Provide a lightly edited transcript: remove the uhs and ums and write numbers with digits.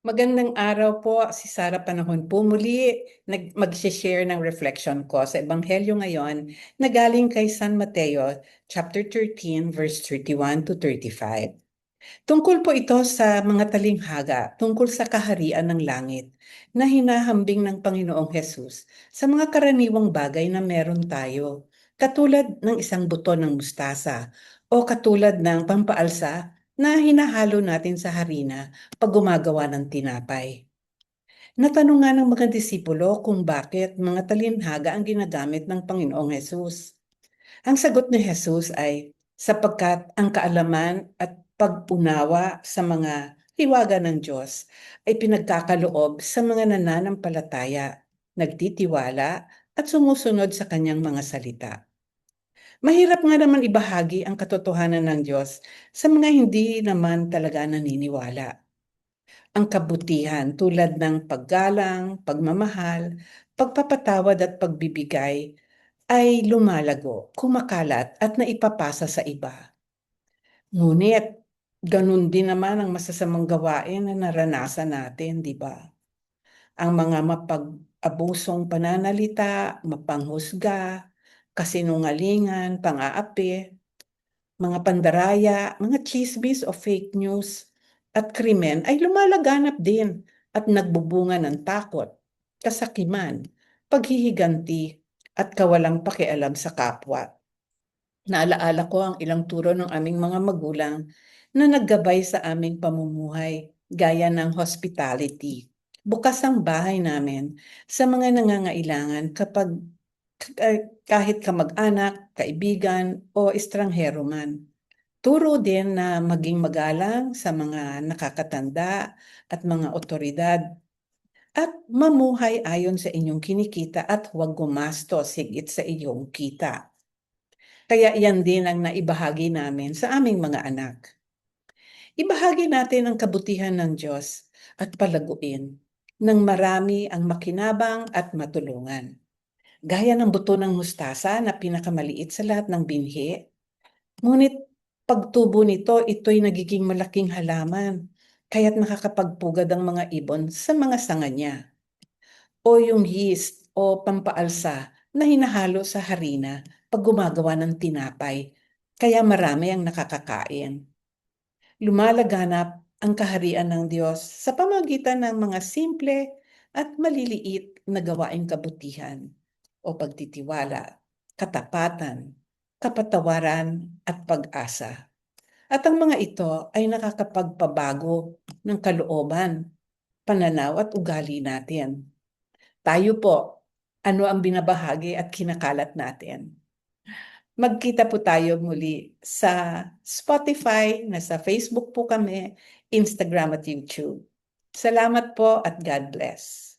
Magandang araw po, si Sarah Panahon po muli mag-share ng reflection ko sa Ebanghelyo ngayon na galing kay San Mateo, chapter 13, verse 31 to 35. Tungkol po ito sa mga talinghaga tungkol sa kaharian ng langit na hinahambing ng Panginoong Hesus sa mga karaniwang bagay na meron tayo, katulad ng isang buto ng mustasa o katulad ng pampaalsa na hinahalo natin sa harina pag gumagawa ng tinapay. Natanong nga ng mga disipulo kung bakit mga talinhaga ang ginagamit ng Panginoong Hesus. Ang sagot ni Jesus ay, sapagkat ang kaalaman at pag-unawa sa mga hiwaga ng Diyos ay pinagkakaloob sa mga nananampalataya, nagtitiwala at sumusunod sa kanyang mga salita. Mahirap nga naman ibahagi ang katotohanan ng Diyos sa mga hindi naman talaga naniniwala. Ang kabutihan tulad ng paggalang, pagmamahal, pagpapatawad at pagbibigay ay lumalago, kumakalat at naipapasa sa iba. Ngunit, ganun din naman ang masasamang gawain na naranasan natin, di ba? Ang mga mapag-abusong pananalita, mapanghusga, kasinungalingan, pang-aapi, mga pandaraya, mga chismis o fake news at krimen ay lumalaganap din at nagbubunga ng takot, kasakiman, paghihiganti at kawalang pakialam sa kapwa. Naalaala ko ang ilang turo ng aming mga magulang na naggabay sa aming pamumuhay, gaya ng hospitality. Bukas ang bahay namin sa mga nangangailangan kapag kahit kamag-anak, kaibigan o estranghero man. Turo din na maging magalang sa mga nakakatanda at mga otoridad at mamuhay ayon sa inyong kinikita at huwag gumastos higit sa iyong kita. Kaya iyan din ang naibahagi namin sa aming mga anak. Ibahagi natin ang kabutihan ng Diyos at palaguin nang marami ang makinabang at matulungan. Gaya ng buto ng mustasa na pinakamaliit sa lahat ng binhi, ngunit pagtubo nito, ito'y nagiging malaking halaman, kaya't nakakapagpugad ang mga ibon sa mga sanga niya. O yung yeast o pampaalsa na hinahalo sa harina pag gumagawa ng tinapay, kaya marami ang nakakakain. Lumalaganap ang kaharian ng Diyos sa pamagitan ng mga simple at maliliit na gawaing kabutihan o pagtitiwala, katapatan, kapatawaran at pag-asa. At ang mga ito ay nakakapagpabago ng kalooban, pananaw at ugali natin. Tayo po, ano ang binabahagi at kinakalat natin? Magkita po tayo muli sa Spotify, nasa Facebook po kami, Instagram at YouTube. Salamat po at God bless.